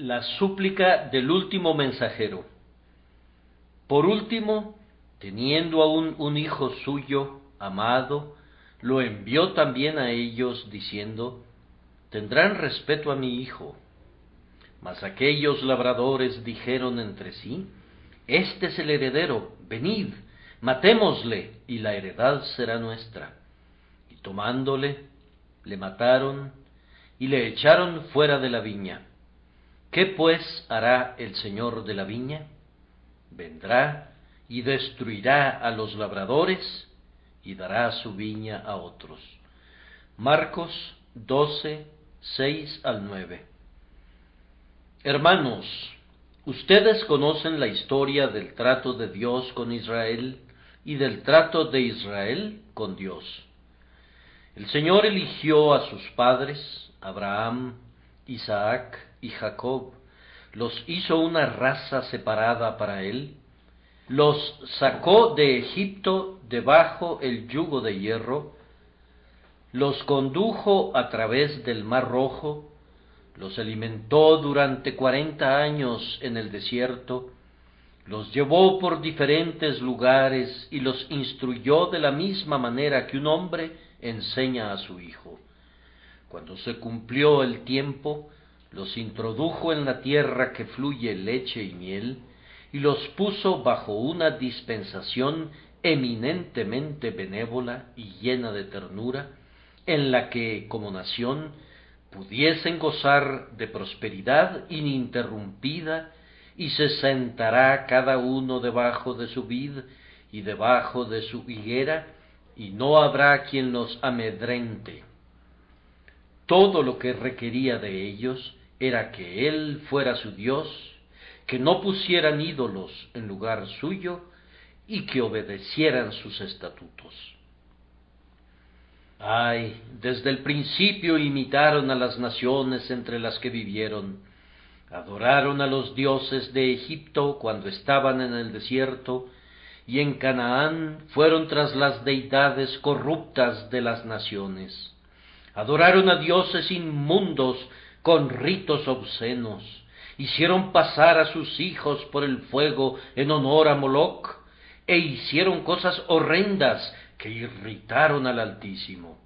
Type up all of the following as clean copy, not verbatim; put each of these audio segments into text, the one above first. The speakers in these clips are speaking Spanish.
La súplica del último mensajero. Por último, teniendo aún un hijo suyo, amado, lo envió también a ellos, diciendo, tendrán respeto a mi hijo. Mas aquellos labradores dijeron entre sí, este es el heredero, venid, matémosle, y la heredad será nuestra. Y tomándole, le mataron, y le echaron fuera de la viña. ¿Qué pues hará el señor de la viña? Vendrá y destruirá a los labradores y dará su viña a otros. Marcos 12, 6 al 9. Hermanos, ustedes conocen la historia del trato de Dios con Israel y del trato de Israel con Dios. El Señor eligió a sus padres, Abraham, Isaac y Jacob, los hizo una raza separada para él, los sacó de Egipto debajo el yugo de hierro, los condujo a través del Mar Rojo, los alimentó durante 40 años en el desierto, los llevó por diferentes lugares y los instruyó de la misma manera que un hombre enseña a su hijo. Cuando se cumplió el tiempo, los introdujo en la tierra que fluye leche y miel, y los puso bajo una dispensación eminentemente benévola y llena de ternura, en la que, como nación, pudiesen gozar de prosperidad ininterrumpida, y se sentará cada uno debajo de su vid y debajo de su higuera, y no habrá quien los amedrente. Todo lo que requería de ellos era que Él fuera su Dios, que no pusieran ídolos en lugar suyo y que obedecieran sus estatutos. Ay, desde el principio imitaron a las naciones entre las que vivieron, adoraron a los dioses de Egipto cuando estaban en el desierto, y en Canaán fueron tras las deidades corruptas de las naciones. Adoraron a dioses inmundos con ritos obscenos, hicieron pasar a sus hijos por el fuego en honor a Moloc, e hicieron cosas horrendas que irritaron al Altísimo.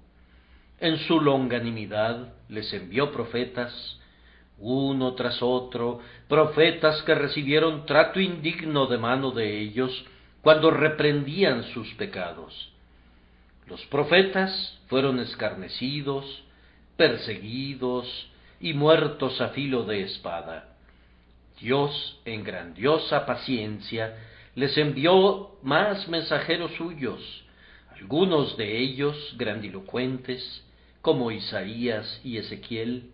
En su longanimidad les envió profetas, uno tras otro, profetas que recibieron trato indigno de mano de ellos cuando reprendían sus pecados. Los profetas fueron escarnecidos, perseguidos y muertos a filo de espada. Dios, en grandiosa paciencia, les envió más mensajeros suyos, algunos de ellos grandilocuentes, como Isaías y Ezequiel,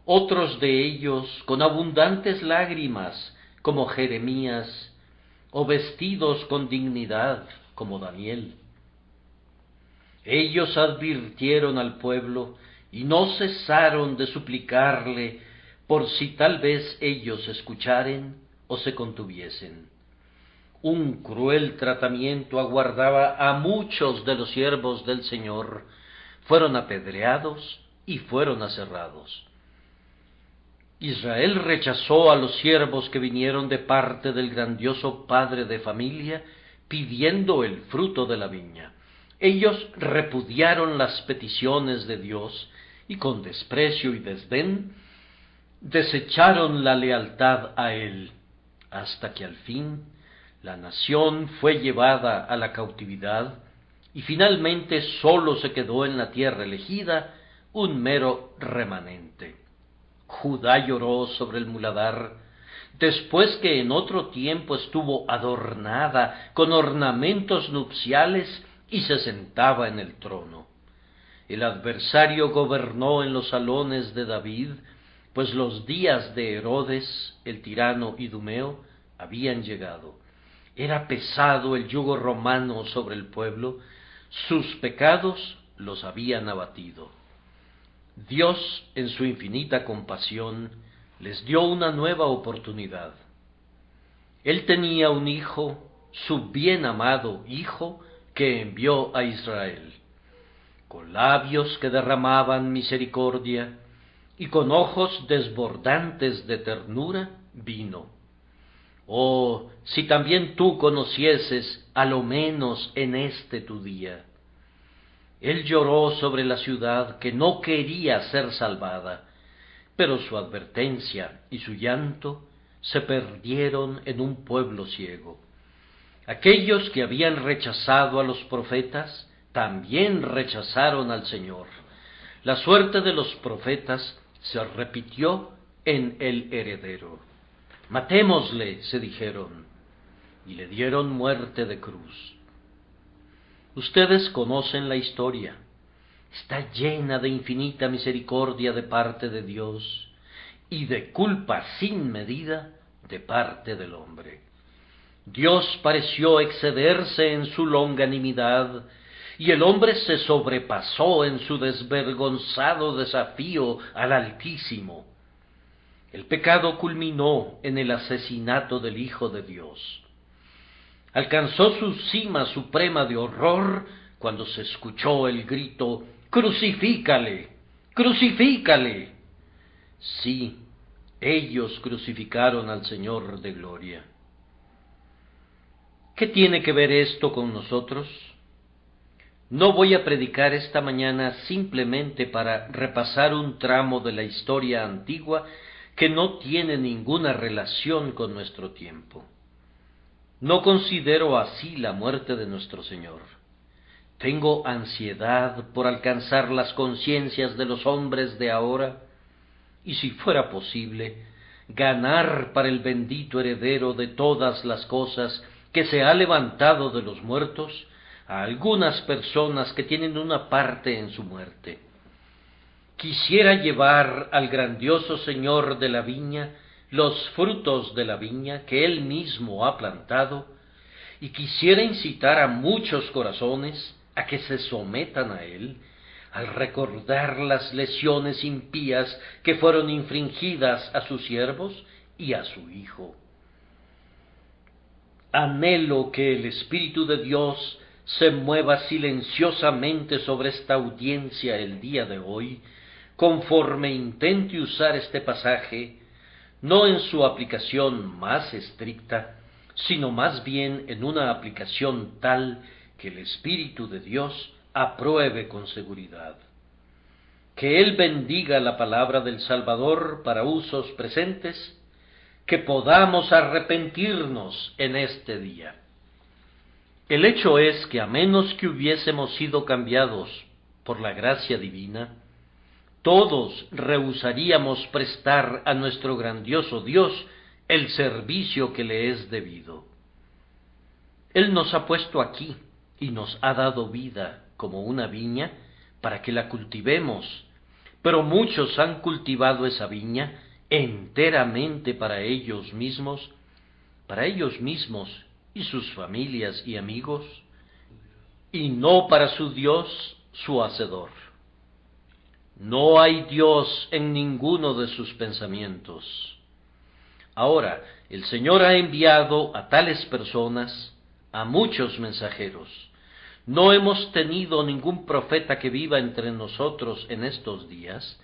otros de ellos con abundantes lágrimas, como Jeremías, o vestidos con dignidad, como Daniel. Ellos advirtieron al pueblo y no cesaron de suplicarle por si tal vez ellos escucharen o se contuviesen. Un cruel tratamiento aguardaba a muchos de los siervos del Señor, fueron apedreados y fueron aserrados. Israel rechazó a los siervos que vinieron de parte del grandioso padre de familia, pidiendo el fruto de la viña. Ellos repudiaron las peticiones de Dios y con desprecio y desdén desecharon la lealtad a Él, hasta que al fin la nación fue llevada a la cautividad y finalmente sólo se quedó en la tierra elegida un mero remanente. Judá lloró sobre el muladar, después que en otro tiempo estuvo adornada con ornamentos nupciales y se sentaba en el trono. El adversario gobernó en los salones de David, pues los días de Herodes, el tirano idumeo, habían llegado. Era pesado el yugo romano sobre el pueblo, sus pecados los habían abatido. Dios, en su infinita compasión, les dio una nueva oportunidad. Él tenía un hijo, su bien amado hijo, que envió a Israel, con labios que derramaban misericordia y con ojos desbordantes de ternura vino. Oh, si también tú conocieses, a lo menos en este tu día. Él lloró sobre la ciudad que no quería ser salvada, pero su advertencia y su llanto se perdieron en un pueblo ciego. Aquellos que habían rechazado a los profetas, también rechazaron al Señor. La suerte de los profetas se repitió en el heredero. Matémosle, se dijeron, y le dieron muerte de cruz. Ustedes conocen la historia. Está llena de infinita misericordia de parte de Dios y de culpa sin medida de parte del hombre. Dios pareció excederse en su longanimidad, y el hombre se sobrepasó en su desvergonzado desafío al Altísimo. El pecado culminó en el asesinato del Hijo de Dios. Alcanzó su cima suprema de horror cuando se escuchó el grito: ¡Crucifícale! ¡Crucifícale! Sí, ellos crucificaron al Señor de gloria. ¿Qué tiene que ver esto con nosotros? No voy a predicar esta mañana simplemente para repasar un tramo de la historia antigua que no tiene ninguna relación con nuestro tiempo. No considero así la muerte de nuestro Señor. Tengo ansiedad por alcanzar las conciencias de los hombres de ahora, y si fuera posible, ganar para el bendito heredero de todas las cosas que se ha levantado de los muertos a algunas personas que tienen una parte en su muerte. Quisiera llevar al grandioso Señor de la viña los frutos de la viña que Él mismo ha plantado, y quisiera incitar a muchos corazones a que se sometan a Él, al recordar las lesiones impías que fueron infringidas a sus siervos y a su Hijo. Anhelo que el Espíritu de Dios se mueva silenciosamente sobre esta audiencia el día de hoy, conforme intente usar este pasaje, no en su aplicación más estricta, sino más bien en una aplicación tal que el Espíritu de Dios apruebe con seguridad. Que Él bendiga la palabra del Salvador para usos presentes, que podamos arrepentirnos en este día. El hecho es que a menos que hubiésemos sido cambiados por la gracia divina, todos rehusaríamos prestar a nuestro grandioso Dios el servicio que le es debido. Él nos ha puesto aquí y nos ha dado vida como una viña para que la cultivemos, pero muchos han cultivado esa viña enteramente para ellos mismos y sus familias y amigos, y no para su Dios, su Hacedor. No hay Dios en ninguno de sus pensamientos. Ahora, el Señor ha enviado a tales personas, a muchos mensajeros. No hemos tenido ningún profeta que viva entre nosotros en estos días,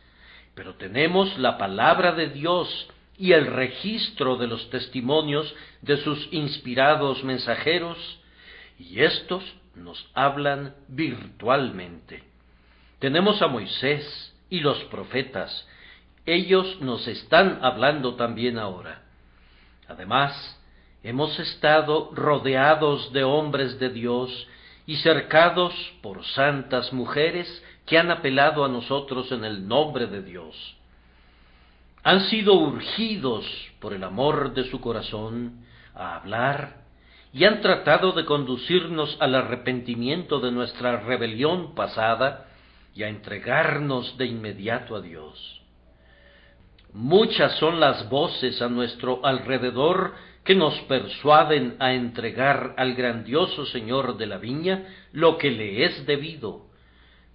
pero tenemos la palabra de Dios y el registro de los testimonios de sus inspirados mensajeros, y estos nos hablan virtualmente. Tenemos a Moisés y los profetas. Ellos nos están hablando también ahora. Además, hemos estado rodeados de hombres de Dios y cercados por santas mujeres que han apelado a nosotros en el nombre de Dios. Han sido urgidos por el amor de su corazón a hablar y han tratado de conducirnos al arrepentimiento de nuestra rebelión pasada y a entregarnos de inmediato a Dios. Muchas son las voces a nuestro alrededor que nos persuaden a entregar al grandioso Señor de la viña lo que le es debido,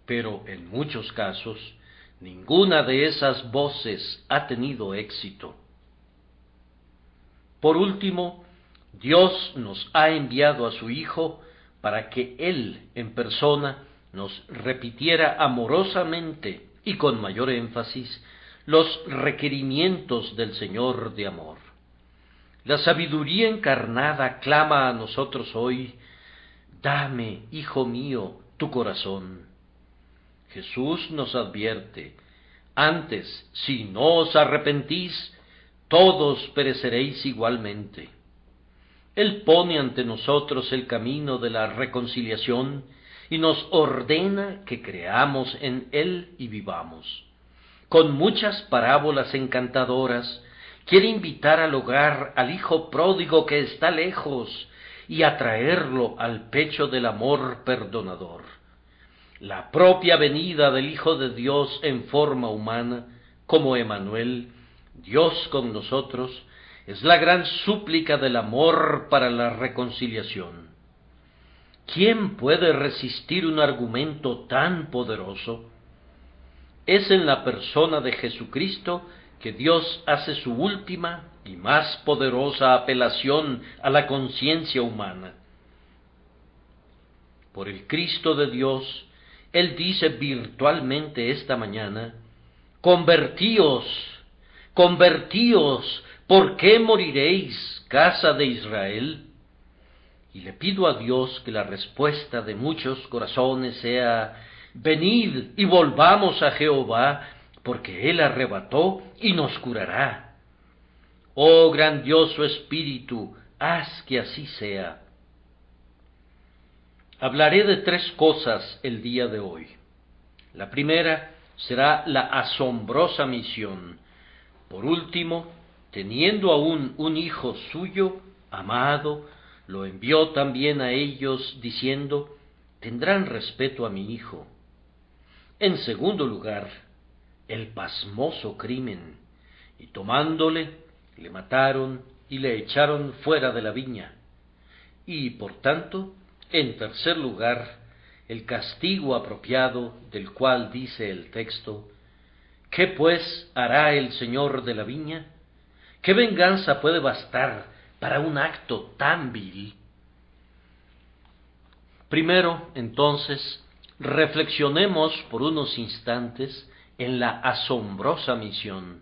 pero en muchos casos ninguna de esas voces ha tenido éxito. Por último, Dios nos ha enviado a su Hijo para que Él en persona nos repitiera amorosamente y con mayor énfasis los requerimientos del Señor de amor. La sabiduría encarnada clama a nosotros hoy: dame, hijo mío, tu corazón. Jesús nos advierte: antes, si no os arrepentís, todos pereceréis igualmente. Él pone ante nosotros el camino de la reconciliación y nos ordena que creamos en Él y vivamos. Con muchas parábolas encantadoras, quiere invitar al hogar al hijo pródigo que está lejos y atraerlo al pecho del amor perdonador. La propia venida del Hijo de Dios en forma humana, como Emmanuel, Dios con nosotros, es la gran súplica del amor para la reconciliación. ¿Quién puede resistir un argumento tan poderoso? Es en la persona de Jesucristo que Dios hace su última y más poderosa apelación a la conciencia humana. Por el Cristo de Dios, Él dice virtualmente esta mañana: convertíos, convertíos, ¿por qué moriréis, casa de Israel? Y le pido a Dios que la respuesta de muchos corazones sea: venid y volvamos a Jehová, porque Él arrebató y nos curará. Oh grandioso Espíritu, haz que así sea. Hablaré de 3 cosas el día de hoy. La primera será la asombrosa misión. Por último, teniendo aún un hijo suyo, amado, lo envió también a ellos, diciendo: tendrán respeto a mi hijo. En segundo lugar, el pasmoso crimen, y tomándole, le mataron y le echaron fuera de la viña. Y, por tanto, en tercer lugar, el castigo apropiado, del cual dice el texto: ¿qué pues hará el Señor de la viña? ¿Qué venganza puede bastar para un acto tan vil? Primero, entonces, reflexionemos por unos instantes en la asombrosa misión.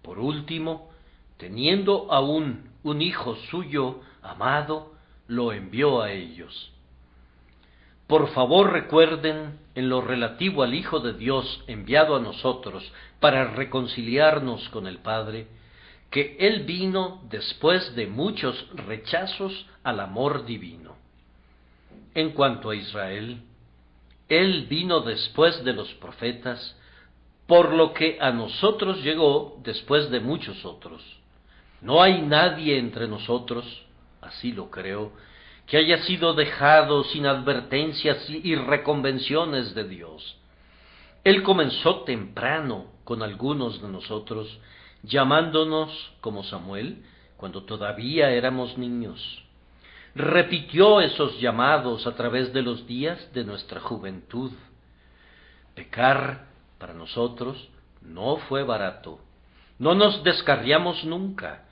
Por último, teniendo aún un hijo suyo amado, lo envió a ellos. Por favor, recuerden, en lo relativo al Hijo de Dios enviado a nosotros para reconciliarnos con el Padre, que Él vino después de muchos rechazos al amor divino. En cuanto a Israel, Él vino después de los profetas, por lo que a nosotros llegó después de muchos otros. No hay nadie entre nosotros, así lo creo, que haya sido dejado sin advertencias y reconvenciones de Dios. Él comenzó temprano con algunos de nosotros, llamándonos como Samuel, cuando todavía éramos niños. Repitió esos llamados a través de los días de nuestra juventud. Pecar, para nosotros, no fue barato. No nos descarriamos nunca.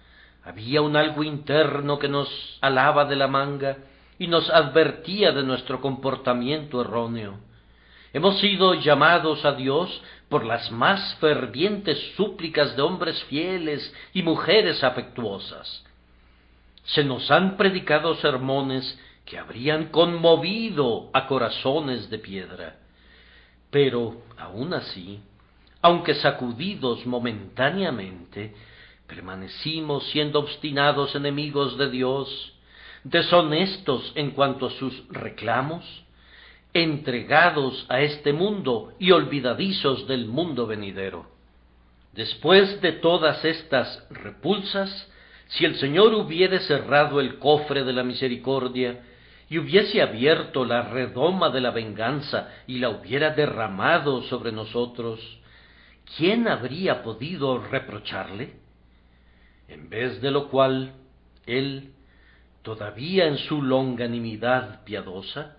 Había un algo interno que nos alaba de la manga y nos advertía de nuestro comportamiento erróneo. Hemos sido llamados a Dios por las más fervientes súplicas de hombres fieles y mujeres afectuosas. Se nos han predicado sermones que habrían conmovido a corazones de piedra. Pero, aun así, aunque sacudidos momentáneamente, permanecimos siendo obstinados enemigos de Dios, deshonestos en cuanto a sus reclamos, entregados a este mundo y olvidadizos del mundo venidero. Después de todas estas repulsas, si el Señor hubiere cerrado el cofre de la misericordia y hubiese abierto la redoma de la venganza y la hubiera derramado sobre nosotros, ¿quién habría podido reprocharle? En vez de lo cual, Él, todavía en su longanimidad piadosa,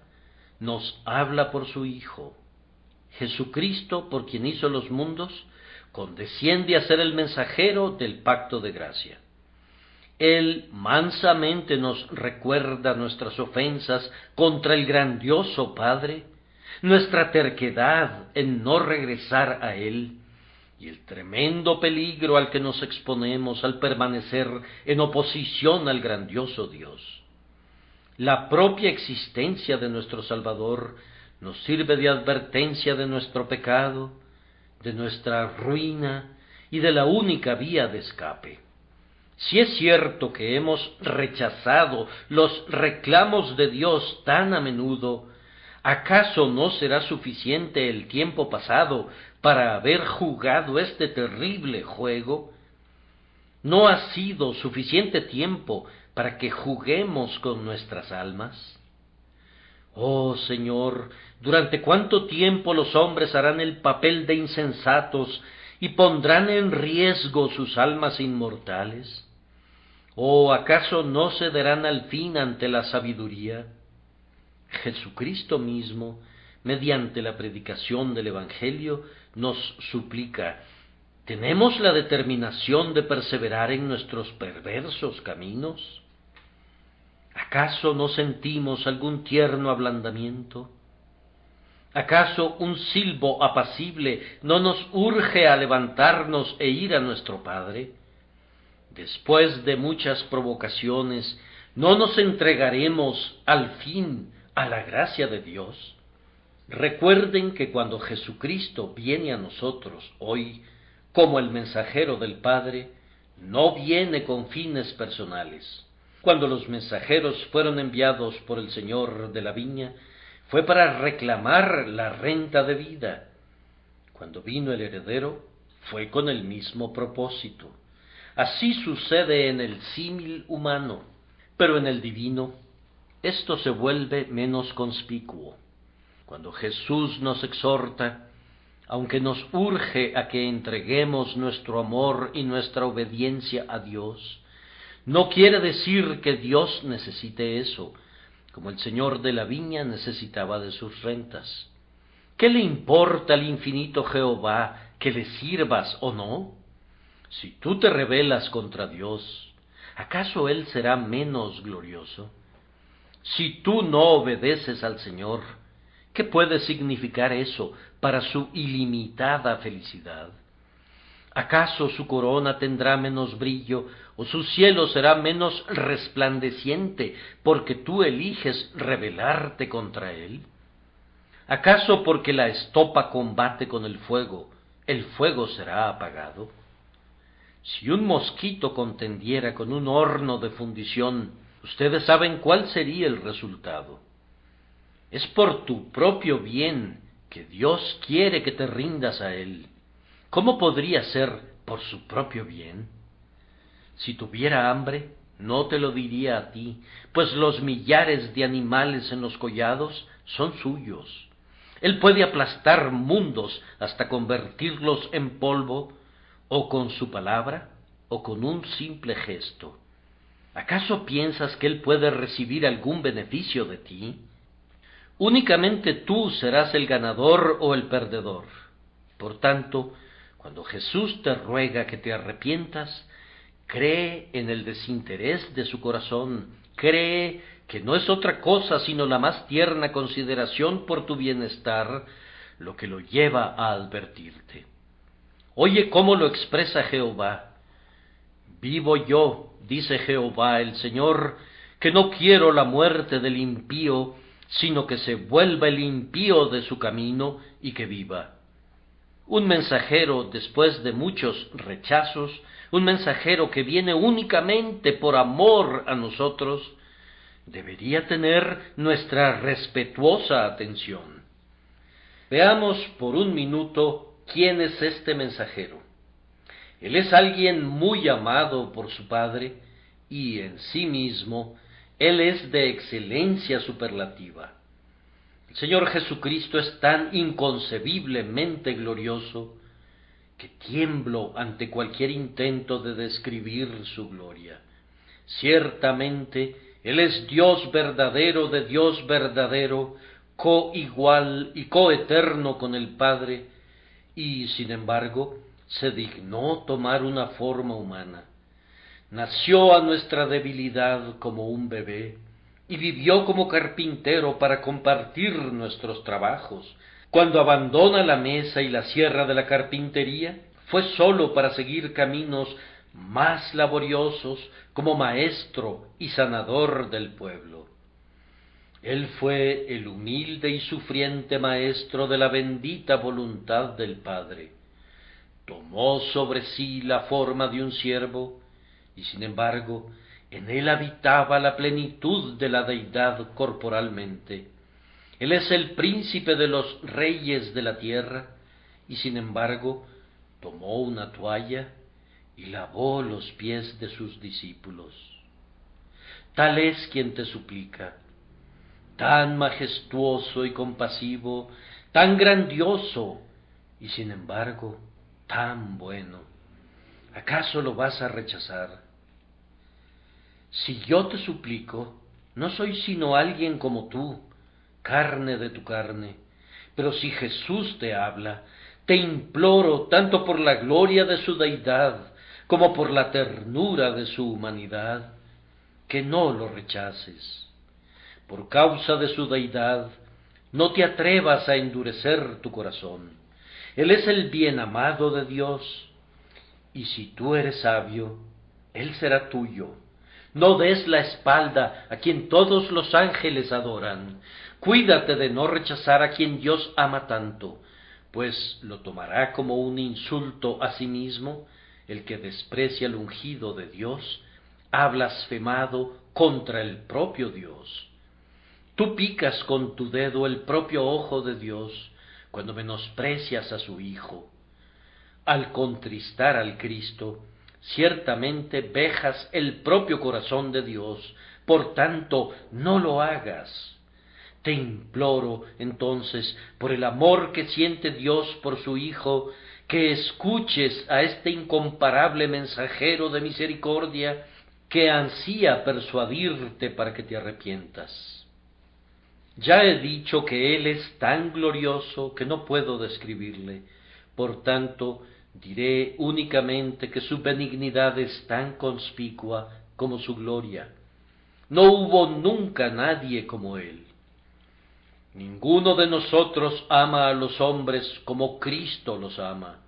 nos habla por su Hijo. Jesucristo, por quien hizo los mundos, condesciende a ser el mensajero del pacto de gracia. Él mansamente nos recuerda nuestras ofensas contra el grandioso Padre, nuestra terquedad en no regresar a Él, y el tremendo peligro al que nos exponemos al permanecer en oposición al grandioso Dios. La propia existencia de nuestro Salvador nos sirve de advertencia de nuestro pecado, de nuestra ruina y de la única vía de escape. Si es cierto que hemos rechazado los reclamos de Dios tan a menudo, ¿acaso no será suficiente el tiempo pasado para haber jugado este terrible juego? ¿No ha sido suficiente tiempo para que juguemos con nuestras almas? Oh Señor, ¿durante cuánto tiempo los hombres harán el papel de insensatos y pondrán en riesgo sus almas inmortales? ¿O acaso no cederán al fin ante la sabiduría? Jesucristo mismo, mediante la predicación del Evangelio, nos suplica: ¿tenemos la determinación de perseverar en nuestros perversos caminos? ¿Acaso no sentimos algún tierno ablandamiento? ¿Acaso un silbo apacible no nos urge a levantarnos e ir a nuestro Padre? Después de muchas provocaciones, ¿no nos entregaremos al fin a la gracia de Dios? Recuerden que cuando Jesucristo viene a nosotros hoy, como el mensajero del Padre, no viene con fines personales. Cuando los mensajeros fueron enviados por el Señor de la viña, fue para reclamar la renta debida. Cuando vino el heredero, fue con el mismo propósito. Así sucede en el símil humano, pero en el divino, esto se vuelve menos conspicuo. Cuando Jesús nos exhorta, aunque nos urge a que entreguemos nuestro amor y nuestra obediencia a Dios, no quiere decir que Dios necesite eso, como el Señor de la viña necesitaba de sus rentas. ¿Qué le importa al infinito Jehová que le sirvas o no? Si tú te rebelas contra Dios, ¿acaso Él será menos glorioso? Si tú no obedeces al Señor, ¿qué puede significar eso para su ilimitada felicidad? ¿Acaso su corona tendrá menos brillo o su cielo será menos resplandeciente porque tú eliges rebelarte contra Él? ¿Acaso porque la estopa combate con el fuego será apagado? Si un mosquito contendiera con un horno de fundición, ustedes saben cuál sería el resultado. Es por tu propio bien que Dios quiere que te rindas a Él. ¿Cómo podría ser por su propio bien? Si tuviera hambre, no te lo diría a ti, pues los millares de animales en los collados son suyos. Él puede aplastar mundos hasta convertirlos en polvo, o con su palabra, o con un simple gesto. ¿Acaso piensas que Él puede recibir algún beneficio de ti? Únicamente tú serás el ganador o el perdedor. Por tanto, cuando Jesús te ruega que te arrepientas, cree en el desinterés de su corazón, cree que no es otra cosa sino la más tierna consideración por tu bienestar lo que lo lleva a advertirte. Oye cómo lo expresa Jehová. Vivo yo, dice Jehová el Señor, que no quiero la muerte del impío, sino que se vuelva el impío de su camino y que viva. Un mensajero después de muchos rechazos, un mensajero que viene únicamente por amor a nosotros, debería tener nuestra respetuosa atención. Veamos por un minuto quién es este mensajero. Él es alguien muy amado por su Padre y en sí mismo Él es de excelencia superlativa. El Señor Jesucristo es tan inconcebiblemente glorioso que tiemblo ante cualquier intento de describir su gloria. Ciertamente, Él es Dios verdadero de Dios verdadero, coigual y coeterno con el Padre, y sin embargo se dignó tomar una forma humana. Nació a nuestra debilidad como un bebé, y vivió como carpintero para compartir nuestros trabajos. Cuando abandona la mesa y la sierra de la carpintería, fue sólo para seguir caminos más laboriosos como maestro y sanador del pueblo. Él fue el humilde y sufriente maestro de la bendita voluntad del Padre. Tomó sobre sí la forma de un siervo, y sin embargo, en él habitaba la plenitud de la deidad corporalmente. Él es el príncipe de los reyes de la tierra, y sin embargo, tomó una toalla y lavó los pies de sus discípulos. Tal es quien te suplica, tan majestuoso y compasivo, tan grandioso, y sin embargo, tan bueno. ¿Acaso lo vas a rechazar? Si yo te suplico, no soy sino alguien como tú, carne de tu carne, pero si Jesús te habla, te imploro tanto por la gloria de su deidad, como por la ternura de su humanidad, que no lo rechaces. Por causa de su deidad, no te atrevas a endurecer tu corazón. Él es el bien amado de Dios, y si tú eres sabio, Él será tuyo. No des la espalda a quien todos los ángeles adoran. Cuídate de no rechazar a quien Dios ama tanto, pues lo tomará como un insulto a sí mismo el que desprecia el ungido de Dios, ha blasfemado contra el propio Dios. Tú picas con tu dedo el propio ojo de Dios cuando menosprecias a su Hijo. Al contristar al Cristo, ciertamente vejas el propio corazón de Dios, por tanto no lo hagas. Te imploro, entonces, por el amor que siente Dios por su Hijo, que escuches a este incomparable mensajero de misericordia que ansía persuadirte para que te arrepientas. Ya he dicho que Él es tan glorioso que no puedo describirle, por tanto diré únicamente que su benignidad es tan conspicua como su gloria. No hubo nunca nadie como Él. Ninguno de nosotros ama a los hombres como Cristo los ama.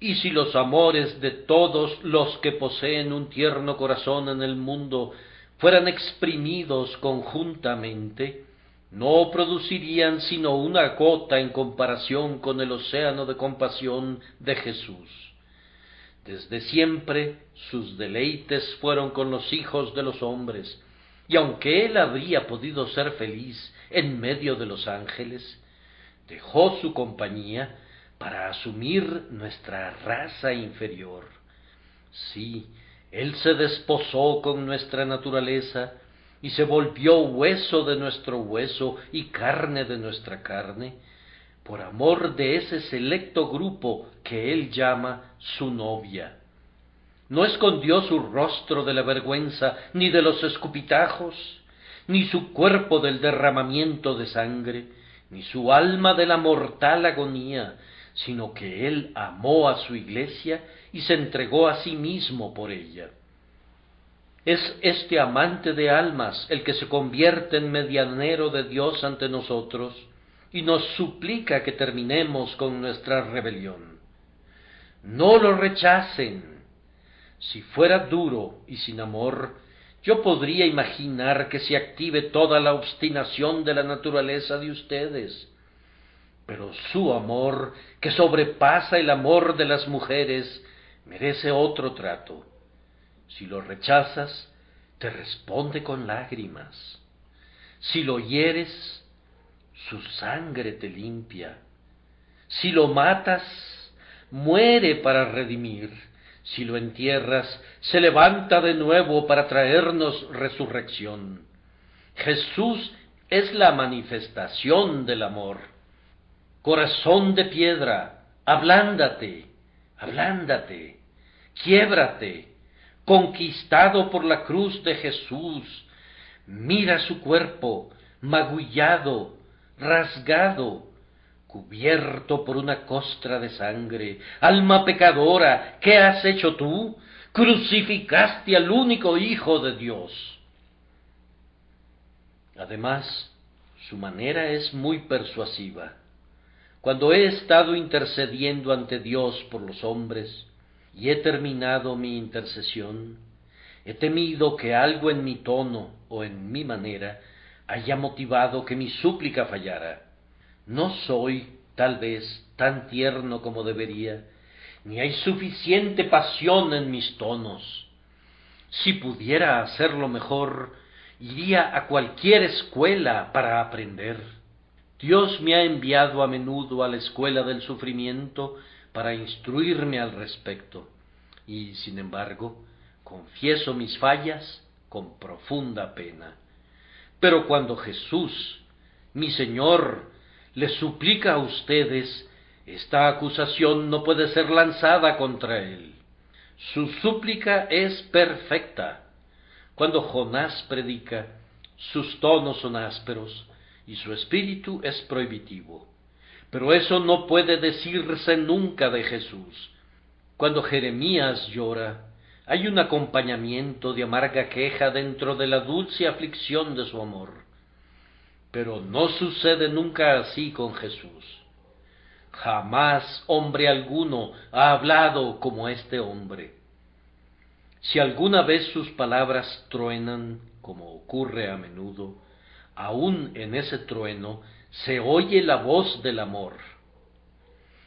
Y si los amores de todos los que poseen un tierno corazón en el mundo fueran exprimidos conjuntamente, no producirían sino una gota en comparación con el océano de compasión de Jesús. Desde siempre sus deleites fueron con los hijos de los hombres, y aunque él habría podido ser feliz en medio de los ángeles, dejó su compañía para asumir nuestra raza inferior. Sí, él se desposó con nuestra naturaleza, y se volvió hueso de nuestro hueso y carne de nuestra carne, por amor de ese selecto grupo que él llama su novia. No escondió su rostro de la vergüenza, ni de los escupitajos, ni su cuerpo del derramamiento de sangre, ni su alma de la mortal agonía, sino que él amó a su iglesia y se entregó a sí mismo por ella. Es este amante de almas el que se convierte en medianero de Dios ante nosotros y nos suplica que terminemos con nuestra rebelión. No lo rechacen. Si fuera duro y sin amor, yo podría imaginar que se active toda la obstinación de la naturaleza de ustedes. Pero su amor, que sobrepasa el amor de las mujeres, merece otro trato. Si lo rechazas, te responde con lágrimas. Si lo hieres, su sangre te limpia. Si lo matas, muere para redimir. Si lo entierras, se levanta de nuevo para traernos resurrección. Jesús es la manifestación del amor. Corazón de piedra, ablándate, ablándate, quiébrate, conquistado por la cruz de Jesús. Mira su cuerpo, magullado, rasgado, cubierto por una costra de sangre. Alma pecadora, ¿qué has hecho tú? Crucificaste al único Hijo de Dios. Además, su manera es muy persuasiva. Cuando he estado intercediendo ante Dios por los hombres, y he terminado mi intercesión, he temido que algo en mi tono o en mi manera haya motivado que mi súplica fallara. No soy, tal vez, tan tierno como debería, ni hay suficiente pasión en mis tonos. Si pudiera hacerlo mejor, iría a cualquier escuela para aprender. Dios me ha enviado a menudo a la escuela del sufrimiento para instruirme al respecto, y, sin embargo, confieso mis fallas con profunda pena. Pero cuando Jesús, mi Señor, les suplica a ustedes, esta acusación no puede ser lanzada contra él. Su súplica es perfecta. Cuando Jonás predica, sus tonos son ásperos y su espíritu es prohibitivo. Pero eso no puede decirse nunca de Jesús. Cuando Jeremías llora, hay un acompañamiento de amarga queja dentro de la dulce aflicción de su amor. Pero no sucede nunca así con Jesús. Jamás hombre alguno ha hablado como este hombre. Si alguna vez sus palabras truenan, como ocurre a menudo, aún en ese trueno se oye la voz del amor.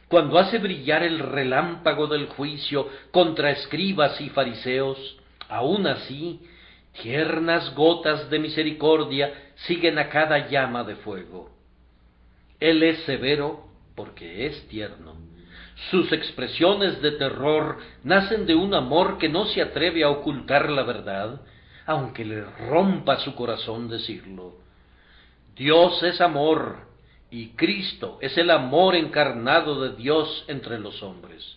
Cuando hace brillar el relámpago del juicio contra escribas y fariseos, aún así, tiernas gotas de misericordia siguen a cada llama de fuego. Él es severo porque es tierno. Sus expresiones de terror nacen de un amor que no se atreve a ocultar la verdad, aunque le rompa su corazón decirlo. Dios es amor, y Cristo es el amor encarnado de Dios entre los hombres.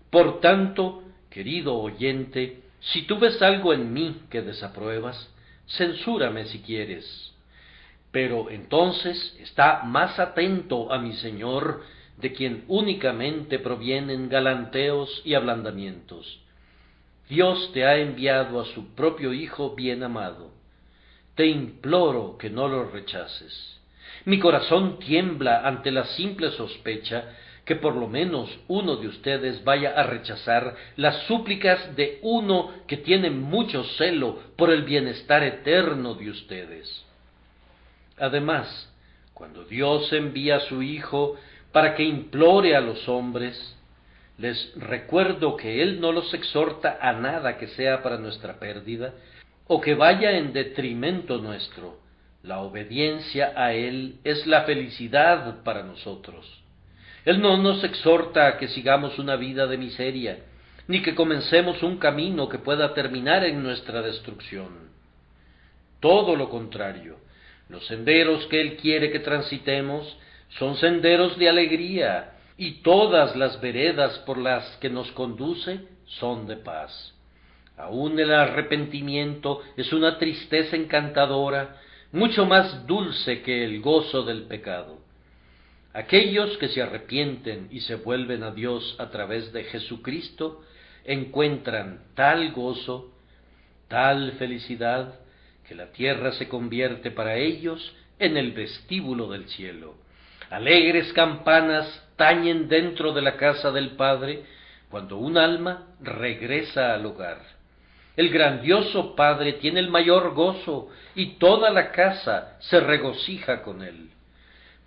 Por tanto, querido oyente, si tú ves algo en mí que desapruebas, censúrame si quieres. Pero entonces está más atento a mi Señor, de quien únicamente provienen galanteos y ablandamientos. Dios te ha enviado a su propio Hijo bien amado. Te imploro que no lo rechaces. Mi corazón tiembla ante la simple sospecha que por lo menos uno de ustedes vaya a rechazar las súplicas de uno que tiene mucho celo por el bienestar eterno de ustedes. Además, cuando Dios envía a su Hijo para que implore a los hombres, les recuerdo que Él no los exhorta a nada que sea para nuestra pérdida, o que vaya en detrimento nuestro. La obediencia a Él es la felicidad para nosotros. Él no nos exhorta a que sigamos una vida de miseria, ni que comencemos un camino que pueda terminar en nuestra destrucción. Todo lo contrario, los senderos que Él quiere que transitemos son senderos de alegría, y todas las veredas por las que nos conduce son de paz. Aún el arrepentimiento es una tristeza encantadora, mucho más dulce que el gozo del pecado. Aquellos que se arrepienten y se vuelven a Dios a través de Jesucristo encuentran tal gozo, tal felicidad, que la tierra se convierte para ellos en el vestíbulo del cielo. Alegres campanas tañen dentro de la casa del Padre cuando un alma regresa al hogar. El grandioso Padre tiene el mayor gozo y toda la casa se regocija con él.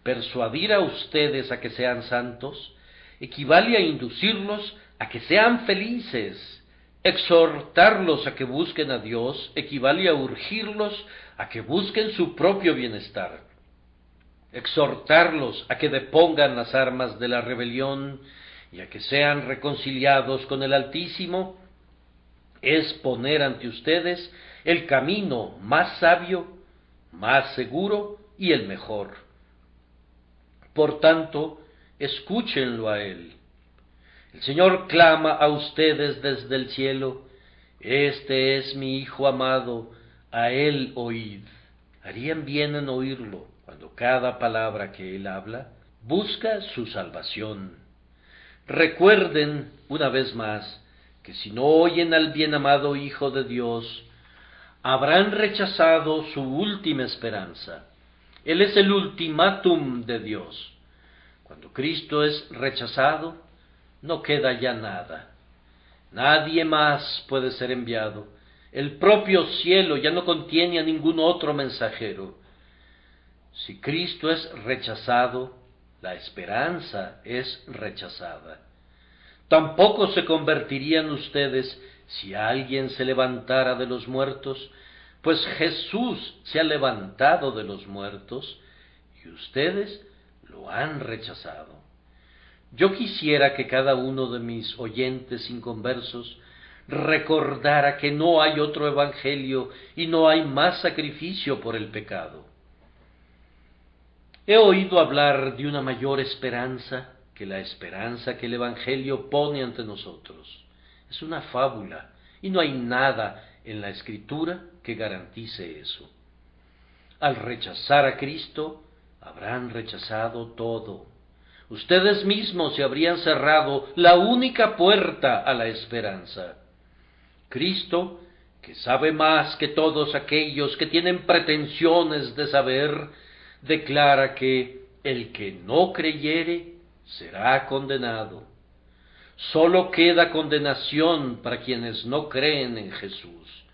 Persuadir a ustedes a que sean santos equivale a inducirlos a que sean felices. Exhortarlos a que busquen a Dios equivale a urgirlos a que busquen su propio bienestar. Exhortarlos a que depongan las armas de la rebelión y a que sean reconciliados con el Altísimo es poner ante ustedes el camino más sabio, más seguro y el mejor. Por tanto, escúchenlo a Él. El Señor clama a ustedes desde el cielo: este es mi Hijo amado, a Él oíd. Harían bien en oírlo cuando cada palabra que Él habla busca su salvación. Recuerden, una vez más, que si no oyen al bien amado Hijo de Dios, habrán rechazado su última esperanza. Él es el ultimátum de Dios. Cuando Cristo es rechazado, no queda ya nada. Nadie más puede ser enviado. El propio cielo ya no contiene a ningún otro mensajero. Si Cristo es rechazado, la esperanza es rechazada. Tampoco se convertirían ustedes si alguien se levantara de los muertos, pues Jesús se ha levantado de los muertos y ustedes lo han rechazado. Yo quisiera que cada uno de mis oyentes inconversos recordara que no hay otro evangelio y no hay más sacrificio por el pecado. He oído hablar de una mayor esperanza que la esperanza que el evangelio pone ante nosotros. Es una fábula y no hay nada en la Escritura que garantice eso. Al rechazar a Cristo, habrán rechazado todo. Ustedes mismos se habrían cerrado la única puerta a la esperanza. Cristo, que sabe más que todos aquellos que tienen pretensiones de saber, declara que el que no creyere será condenado. Sólo queda condenación para quienes no creen en Jesús.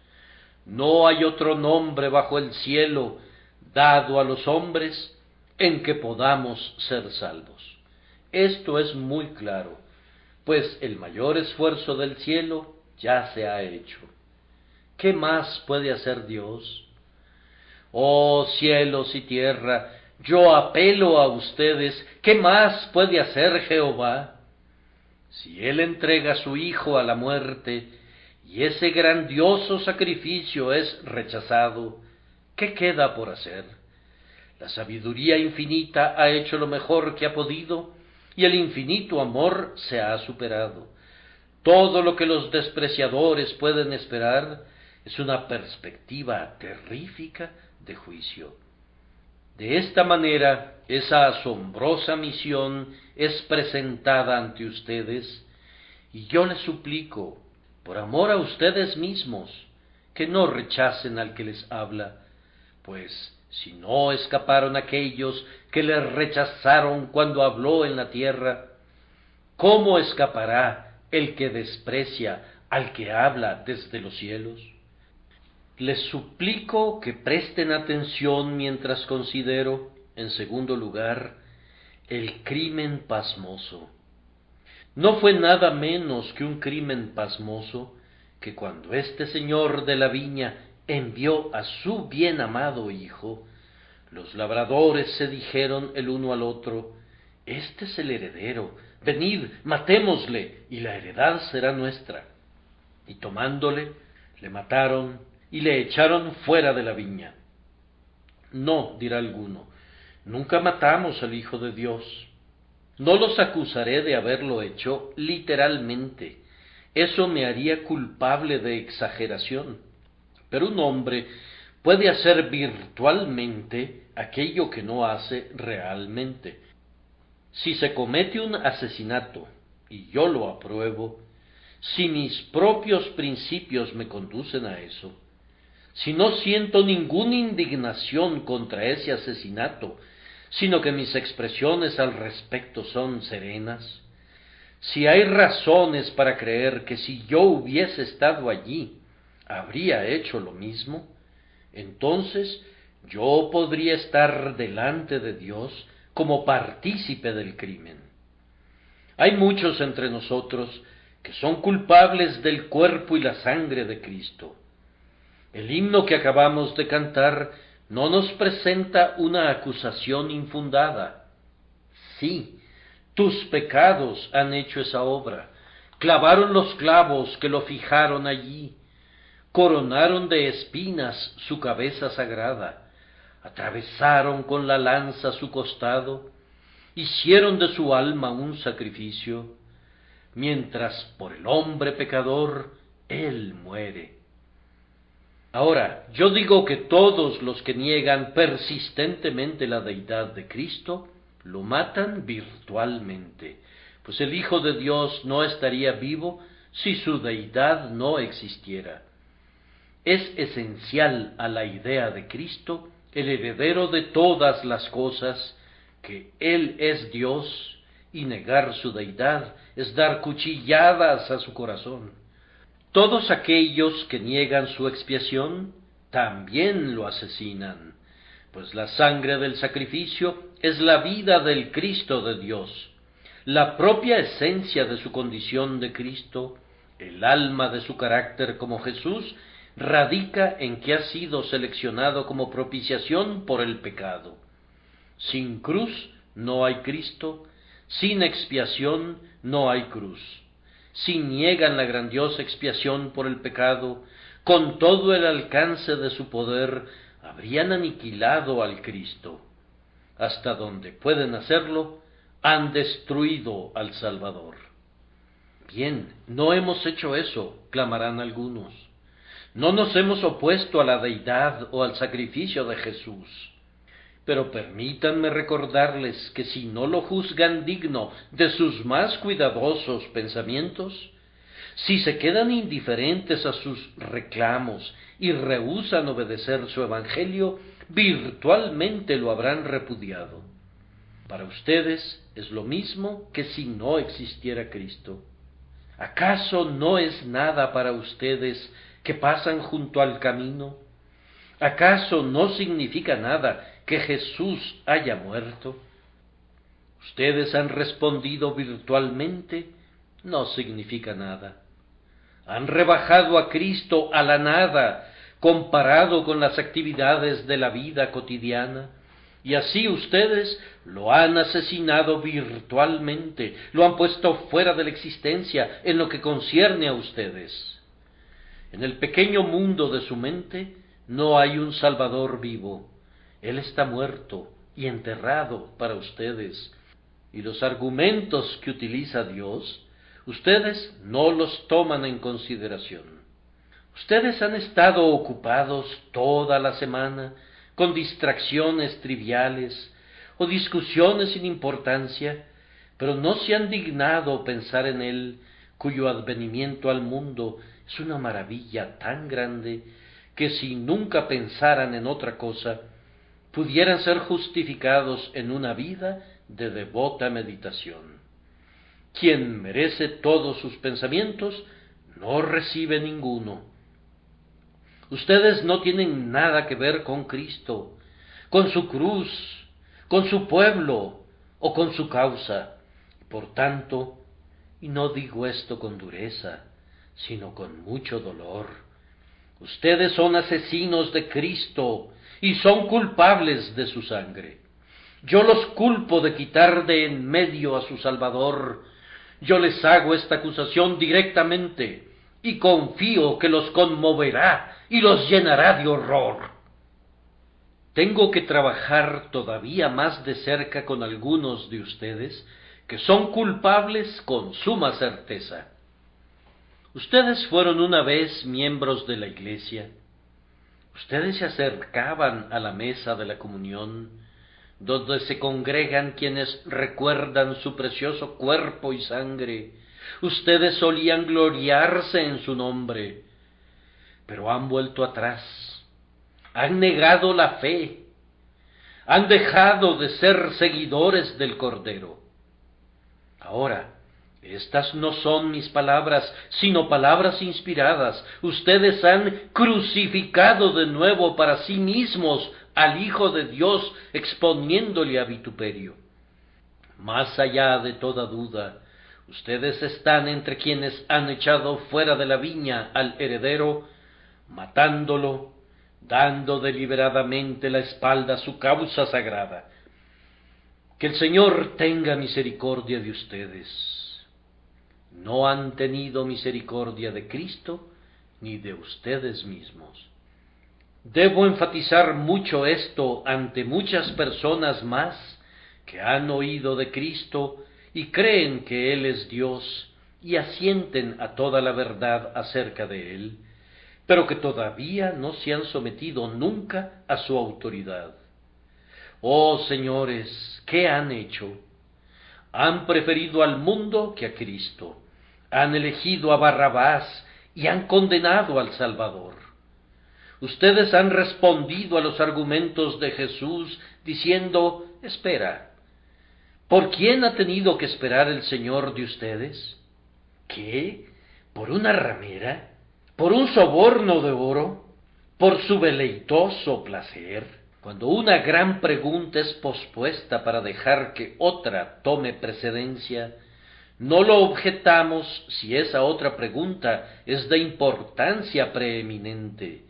No hay otro nombre bajo el cielo dado a los hombres en que podamos ser salvos. Esto es muy claro, pues el mayor esfuerzo del cielo ya se ha hecho. ¿Qué más puede hacer Dios? Oh cielos y tierra, yo apelo a ustedes, ¿qué más puede hacer Jehová? Si Él entrega a su Hijo a la muerte, y ese grandioso sacrificio es rechazado, ¿qué queda por hacer? La sabiduría infinita ha hecho lo mejor que ha podido, y el infinito amor se ha superado. Todo lo que los despreciadores pueden esperar es una perspectiva terrífica de juicio. De esta manera, esa asombrosa misión es presentada ante ustedes, y yo les suplico, por amor a ustedes mismos, que no rechacen al que les habla, pues si no escaparon aquellos que les rechazaron cuando habló en la tierra, ¿cómo escapará el que desprecia al que habla desde los cielos? Les suplico que presten atención mientras considero, en segundo lugar, el crimen pasmoso. No fue nada menos que un crimen pasmoso que cuando este señor de la viña envió a su bien amado hijo, los labradores se dijeron el uno al otro: este es el heredero, venid, matémosle, y la heredad será nuestra. Y tomándole, le mataron y le echaron fuera de la viña. No, dirá alguno, nunca matamos al Hijo de Dios. No los acusaré de haberlo hecho literalmente. Eso me haría culpable de exageración. Pero un hombre puede hacer virtualmente aquello que no hace realmente. Si se comete un asesinato, y yo lo apruebo, si mis propios principios me conducen a eso, si no siento ninguna indignación contra ese asesinato, sino que mis expresiones al respecto son serenas, si hay razones para creer que si yo hubiese estado allí, habría hecho lo mismo, entonces yo podría estar delante de Dios como partícipe del crimen. Hay muchos entre nosotros que son culpables del cuerpo y la sangre de Cristo. El himno que acabamos de cantar no nos presenta una acusación infundada. Sí, tus pecados han hecho esa obra, clavaron los clavos que lo fijaron allí, coronaron de espinas su cabeza sagrada, atravesaron con la lanza su costado, hicieron de su alma un sacrificio, mientras por el hombre pecador él muere. Ahora, yo digo que todos los que niegan persistentemente la deidad de Cristo, lo matan virtualmente, pues el Hijo de Dios no estaría vivo si su deidad no existiera. Es esencial a la idea de Cristo, el heredero de todas las cosas, que Él es Dios, y negar su deidad es dar cuchilladas a su corazón. Todos aquellos que niegan su expiación también lo asesinan, pues la sangre del sacrificio es la vida del Cristo de Dios, la propia esencia de su condición de Cristo, el alma de su carácter como Jesús, radica en que ha sido seleccionado como propiciación por el pecado. Sin cruz no hay Cristo, sin expiación no hay cruz. Si niegan la grandiosa expiación por el pecado, con todo el alcance de su poder, habrían aniquilado al Cristo. Hasta donde pueden hacerlo, han destruido al Salvador. Bien, no hemos hecho eso, clamarán algunos. No nos hemos opuesto a la deidad o al sacrificio de Jesús. Pero permítanme recordarles que si no lo juzgan digno de sus más cuidadosos pensamientos, si se quedan indiferentes a sus reclamos y rehúsan obedecer su evangelio, virtualmente lo habrán repudiado. Para ustedes es lo mismo que si no existiera Cristo. ¿Acaso no es nada para ustedes que pasan junto al camino? ¿Acaso no significa nada que Jesús haya muerto? Ustedes han respondido virtualmente, no significa nada. Han rebajado a Cristo a la nada, comparado con las actividades de la vida cotidiana, y así ustedes lo han asesinado virtualmente, lo han puesto fuera de la existencia en lo que concierne a ustedes. En el pequeño mundo de su mente no hay un Salvador vivo. Él está muerto y enterrado para ustedes, y los argumentos que utiliza Dios, ustedes no los toman en consideración. Ustedes han estado ocupados toda la semana con distracciones triviales o discusiones sin importancia, pero no se han dignado pensar en Él, cuyo advenimiento al mundo es una maravilla tan grande que si nunca pensaran en otra cosa, pudieran ser justificados en una vida de devota meditación. Quien merece todos sus pensamientos no recibe ninguno. Ustedes no tienen nada que ver con Cristo, con su cruz, con su pueblo o con su causa. Por tanto, y no digo esto con dureza, sino con mucho dolor, ustedes son asesinos de Cristo y son culpables de su sangre. Yo los culpo de quitar de en medio a su Salvador. Yo les hago esta acusación directamente y confío que los conmoverá y los llenará de horror. Tengo que trabajar todavía más de cerca con algunos de ustedes que son culpables con suma certeza. Ustedes fueron una vez miembros de la Iglesia. Ustedes se acercaban a la mesa de la comunión, donde se congregan quienes recuerdan su precioso cuerpo y sangre. Ustedes solían gloriarse en su nombre, pero han vuelto atrás, han negado la fe, han dejado de ser seguidores del Cordero. Ahora, estas no son mis palabras, sino palabras inspiradas. Ustedes han crucificado de nuevo para sí mismos al Hijo de Dios, exponiéndole a vituperio. Más allá de toda duda, ustedes están entre quienes han echado fuera de la viña al heredero, matándolo, dando deliberadamente la espalda a su causa sagrada. Que el Señor tenga misericordia de ustedes. No han tenido misericordia de Cristo ni de ustedes mismos. Debo enfatizar mucho esto ante muchas personas más que han oído de Cristo y creen que Él es Dios y asienten a toda la verdad acerca de Él, pero que todavía no se han sometido nunca a su autoridad. Oh señores, ¿qué han hecho? Han preferido al mundo que a Cristo, han elegido a Barrabás y han condenado al Salvador. Ustedes han respondido a los argumentos de Jesús diciendo, espera, ¿Por quién ha tenido que esperar el Señor de ustedes? ¿Qué? ¿Por una ramera? ¿Por un soborno de oro? ¿Por su veleitoso placer? Cuando una gran pregunta es pospuesta para dejar que otra tome precedencia, no lo objetamos si esa otra pregunta es de importancia preeminente,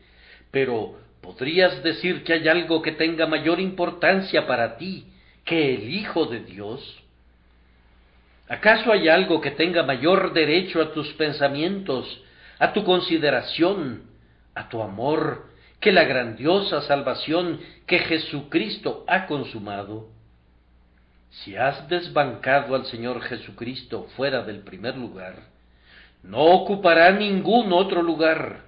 pero ¿podrías decir que hay algo que tenga mayor importancia para ti que el Hijo de Dios? ¿Acaso hay algo que tenga mayor derecho a tus pensamientos, a tu consideración, a tu amor, que la grandiosa salvación que Jesucristo ha consumado? Si has desbancado al Señor Jesucristo fuera del primer lugar, no ocupará ningún otro lugar,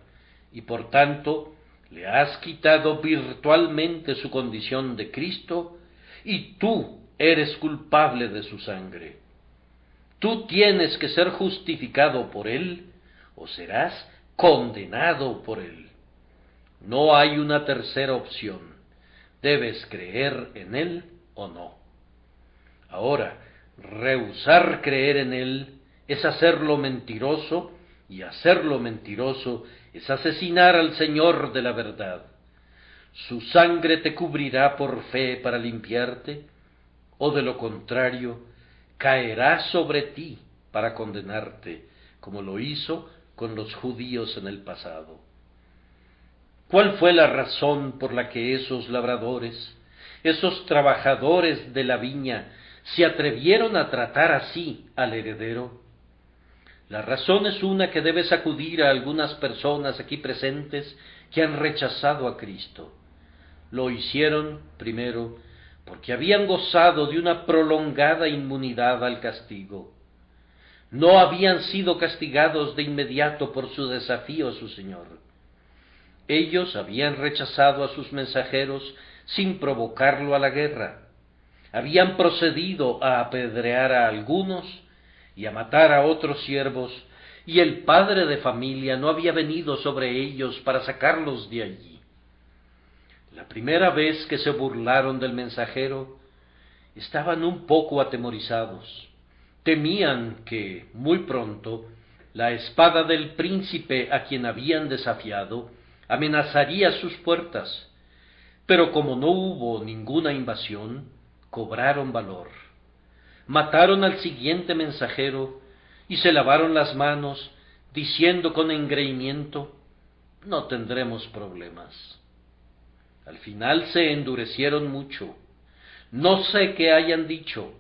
y por tanto le has quitado virtualmente su condición de Cristo, y tú eres culpable de su sangre. Tú tienes que ser justificado por Él, o serás condenado por Él. No hay una tercera opción. Debes creer en Él o no. Ahora, rehusar creer en Él es hacerlo mentiroso, y hacerlo mentiroso es asesinar al Señor de la verdad. ¿Su sangre te cubrirá por fe para limpiarte? ¿O de lo contrario, caerá sobre ti para condenarte, como lo hizo con los judíos en el pasado? ¿Cuál fue la razón por la que esos labradores, esos trabajadores de la viña, se atrevieron a tratar así al heredero? La razón es una que debe sacudir a algunas personas aquí presentes que han rechazado a Cristo. Lo hicieron, primero, porque habían gozado de una prolongada inmunidad al castigo. No habían sido castigados de inmediato por su desafío a su Señor. Ellos habían rechazado a sus mensajeros sin provocarlo a la guerra. Habían procedido a apedrear a algunos y a matar a otros siervos, y el padre de familia no había venido sobre ellos para sacarlos de allí. La primera vez que se burlaron del mensajero, estaban un poco atemorizados. Temían que, muy pronto, la espada del príncipe a quien habían desafiado amenazaría sus puertas, pero como no hubo ninguna invasión, cobraron valor. Mataron al siguiente mensajero y se lavaron las manos, diciendo con engreimiento: no tendremos problemas. Al final se endurecieron mucho. No sé qué hayan dicho,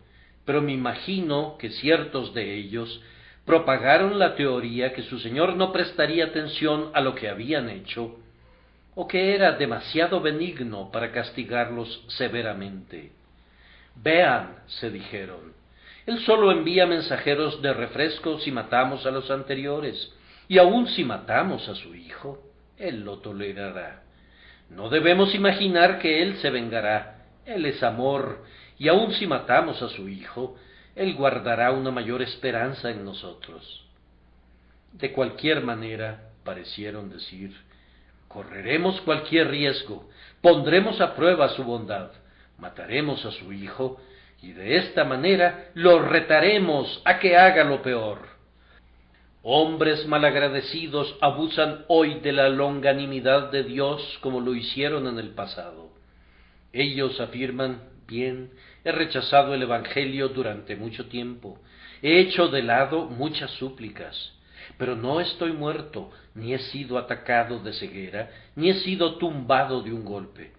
pero me imagino que ciertos de ellos propagaron la teoría que su Señor no prestaría atención a lo que habían hecho, o que era demasiado benigno para castigarlos severamente. Vean, se dijeron, Él solo envía mensajeros de refresco si matamos a los anteriores, y aun si matamos a su hijo, Él lo tolerará. No debemos imaginar que Él se vengará. Él es amor, y aun si matamos a su hijo, Él guardará una mayor esperanza en nosotros. De cualquier manera, parecieron decir, correremos cualquier riesgo, pondremos a prueba su bondad, mataremos a su hijo, y de esta manera lo retaremos a que haga lo peor. Hombres malagradecidos abusan hoy de la longanimidad de Dios como lo hicieron en el pasado. Ellos afirman: bien, he rechazado el Evangelio durante mucho tiempo, he hecho de lado muchas súplicas, pero no estoy muerto, ni he sido atacado de ceguera, ni he sido tumbado de un golpe.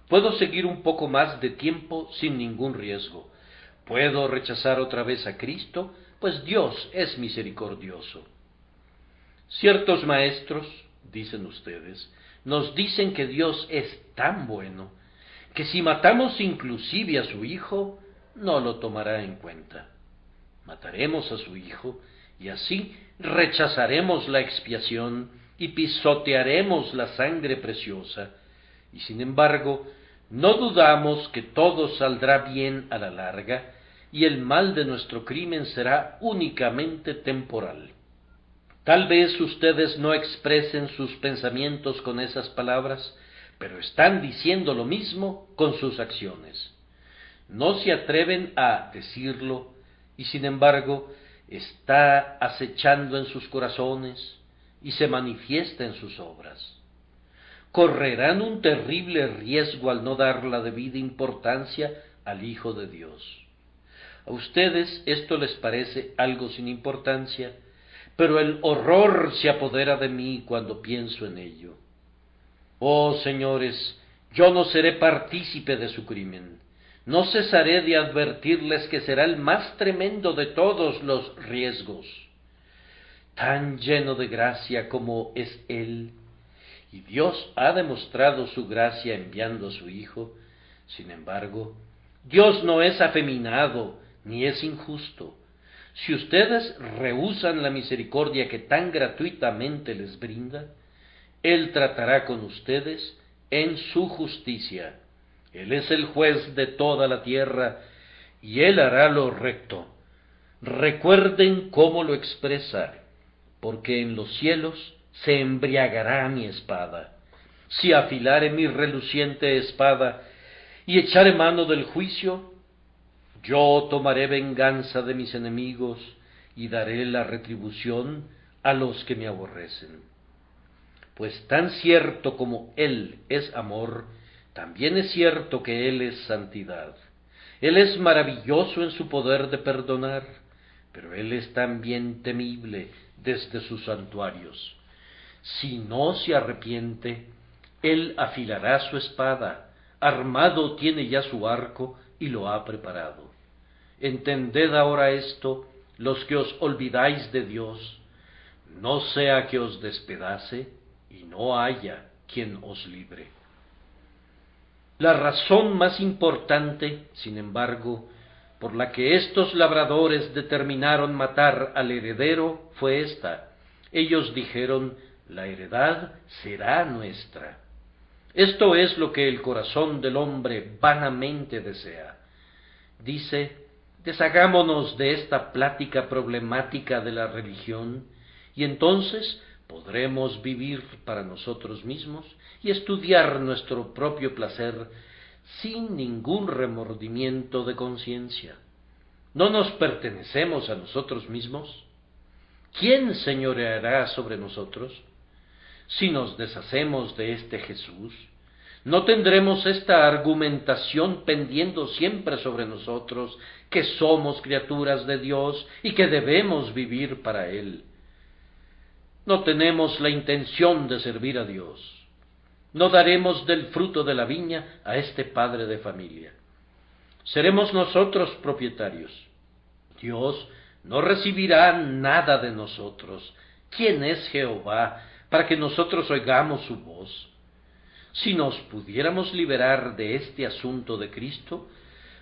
Puedo seguir un poco más de tiempo sin ningún riesgo. Puedo rechazar otra vez a Cristo, pues Dios es misericordioso. Ciertos maestros, dicen ustedes, nos dicen que Dios es tan bueno que si matamos inclusive a su hijo, no lo tomará en cuenta. Mataremos a su hijo y así rechazaremos la expiación y pisotearemos la sangre preciosa, y sin embargo no dudamos que todo saldrá bien a la larga y el mal de nuestro crimen será únicamente temporal. Tal vez ustedes no expresen sus pensamientos con esas palabras, pero están diciendo lo mismo con sus acciones. no se atreven a decirlo, y sin embargo está acechando en sus corazones y se manifiesta en sus obras. Correrán un terrible riesgo al no dar la debida importancia al Hijo de Dios. A ustedes esto les parece algo sin importancia, pero el horror se apodera de mí cuando pienso en ello. Oh señores, yo no seré partícipe de su crimen. No cesaré de advertirles que será el más tremendo de todos los riesgos. Tan lleno de gracia como es Él, y Dios ha demostrado su gracia enviando a su Hijo. Sin embargo, Dios no es afeminado ni es injusto. Si ustedes rehúsan la misericordia que tan gratuitamente les brinda, Él tratará con ustedes en su justicia. Él es el juez de toda la tierra, y Él hará lo recto. Recuerden cómo lo expresa, porque en los cielos se embriagará mi espada. Si afilare mi reluciente espada y echare mano del juicio, yo tomaré venganza de mis enemigos y daré la retribución a los que me aborrecen. Pues tan cierto como Él es amor, también es cierto que Él es santidad. Él es maravilloso en su poder de perdonar, pero Él es también temible desde sus santuarios. Si no se arrepiente, Él afilará su espada, armado tiene ya su arco y lo ha preparado. Entended ahora esto, los que os olvidáis de Dios, no sea que os despedace y no haya quien os libre. La razón más importante, sin embargo, por la que estos labradores determinaron matar al heredero fue esta. Ellos dijeron: la heredad será nuestra. Esto es lo que el corazón del hombre vanamente desea. Dice: deshagámonos de esta plática problemática de la religión, y entonces podremos vivir para nosotros mismos y estudiar nuestro propio placer sin ningún remordimiento de conciencia. ¿No nos pertenecemos a nosotros mismos? ¿Quién señoreará sobre nosotros? Si nos deshacemos de este Jesús, ¿no tendremos esta argumentación pendiendo siempre sobre nosotros, que somos criaturas de Dios y que debemos vivir para Él? No tenemos la intención de servir a Dios. No daremos del fruto de la viña a este padre de familia. Seremos nosotros propietarios. Dios no recibirá nada de nosotros. ¿Quién es Jehová para que nosotros oigamos su voz? Si nos pudiéramos liberar de este asunto de Cristo,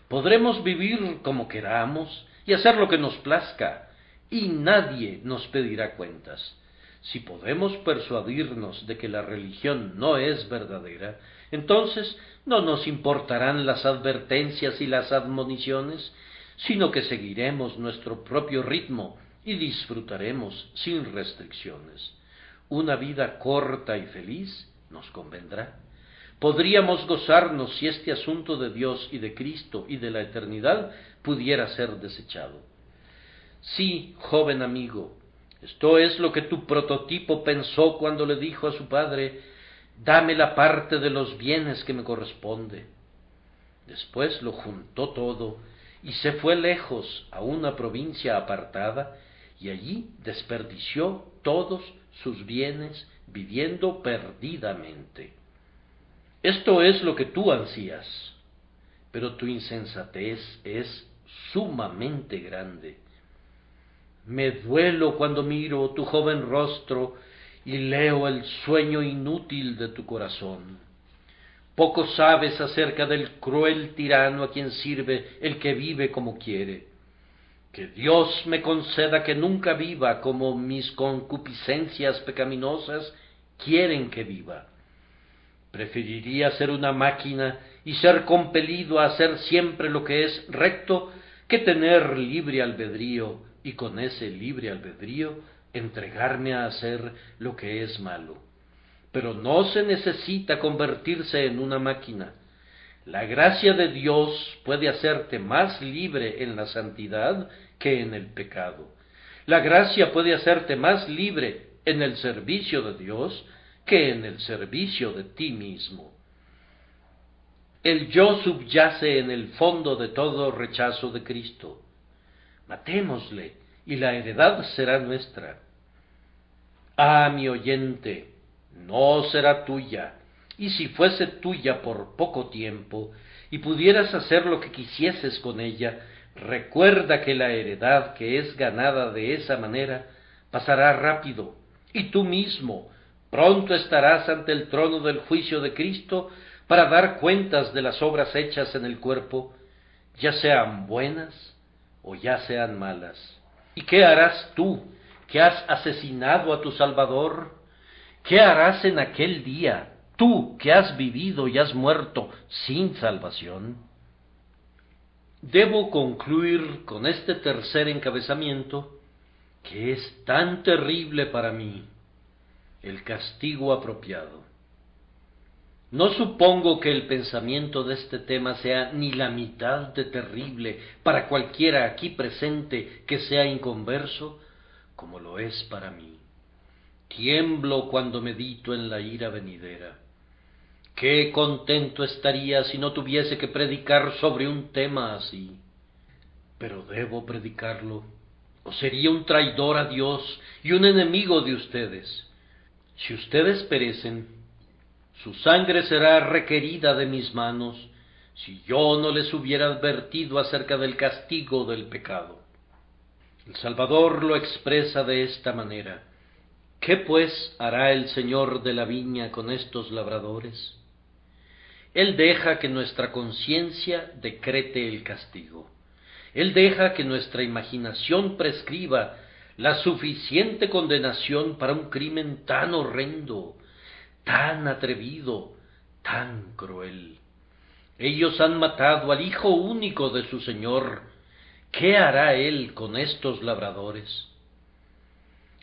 podremos vivir como queramos y hacer lo que nos plazca, y nadie nos pedirá cuentas. Si podemos persuadirnos de que la religión no es verdadera, entonces no nos importarán las advertencias y las admoniciones, sino que seguiremos nuestro propio ritmo y disfrutaremos sin restricciones. Una vida corta y feliz nos convendrá. Podríamos gozarnos si este asunto de Dios y de Cristo y de la eternidad pudiera ser desechado. Sí, joven amigo, esto es lo que tu prototipo pensó cuando le dijo a su padre: dame la parte de los bienes que me corresponde. Después lo juntó todo y se fue lejos a una provincia apartada, y allí desperdició todos sus bienes viviendo perdidamente. Esto es lo que tú ansías, pero tu insensatez es sumamente grande. Me duelo cuando miro tu joven rostro y leo el sueño inútil de tu corazón. Poco sabes acerca del cruel tirano a quien sirve el que vive como quiere. Que Dios me conceda que nunca viva como mis concupiscencias pecaminosas quieren que viva. Preferiría ser una máquina y ser compelido a hacer siempre lo que es recto, que tener libre albedrío y con ese libre albedrío entregarme a hacer lo que es malo. Pero no se necesita convertirse en una máquina. La gracia de Dios puede hacerte más libre en la santidad que en el pecado. La gracia puede hacerte más libre en el servicio de Dios que en el servicio de ti mismo. El yo subyace en el fondo de todo rechazo de Cristo. Matémosle y la heredad será nuestra. Ah, mi oyente, no será tuya, y si fuese tuya por poco tiempo, y pudieras hacer lo que quisieses con ella, recuerda que la heredad que es ganada de esa manera pasará rápido, y tú mismo pronto estarás ante el trono del juicio de Cristo para dar cuentas de las obras hechas en el cuerpo, ya sean buenas o ya sean malas. ¿Y qué harás tú, que has asesinado a tu Salvador? ¿Qué harás en aquel día, tú que has vivido y has muerto sin salvación? Debo concluir con este tercer encabezamiento, que es tan terrible para mí, el castigo apropiado. No supongo que el pensamiento de este tema sea ni la mitad de terrible para cualquiera aquí presente que sea inconverso, como lo es para mí. Tiemblo cuando medito en la ira venidera. Qué contento estaría si no tuviese que predicar sobre un tema así. Pero debo predicarlo, o sería un traidor a Dios y un enemigo de ustedes. Si ustedes perecen, su sangre será requerida de mis manos, si yo no les hubiera advertido acerca del castigo del pecado. El Salvador lo expresa de esta manera. ¿Qué pues hará el Señor de la viña con estos labradores? Él deja que nuestra conciencia decrete el castigo. Él deja que nuestra imaginación prescriba la suficiente condenación para un crimen tan horrendo, tan atrevido, tan cruel. Ellos han matado al hijo único de su Señor. ¿Qué hará Él con estos labradores?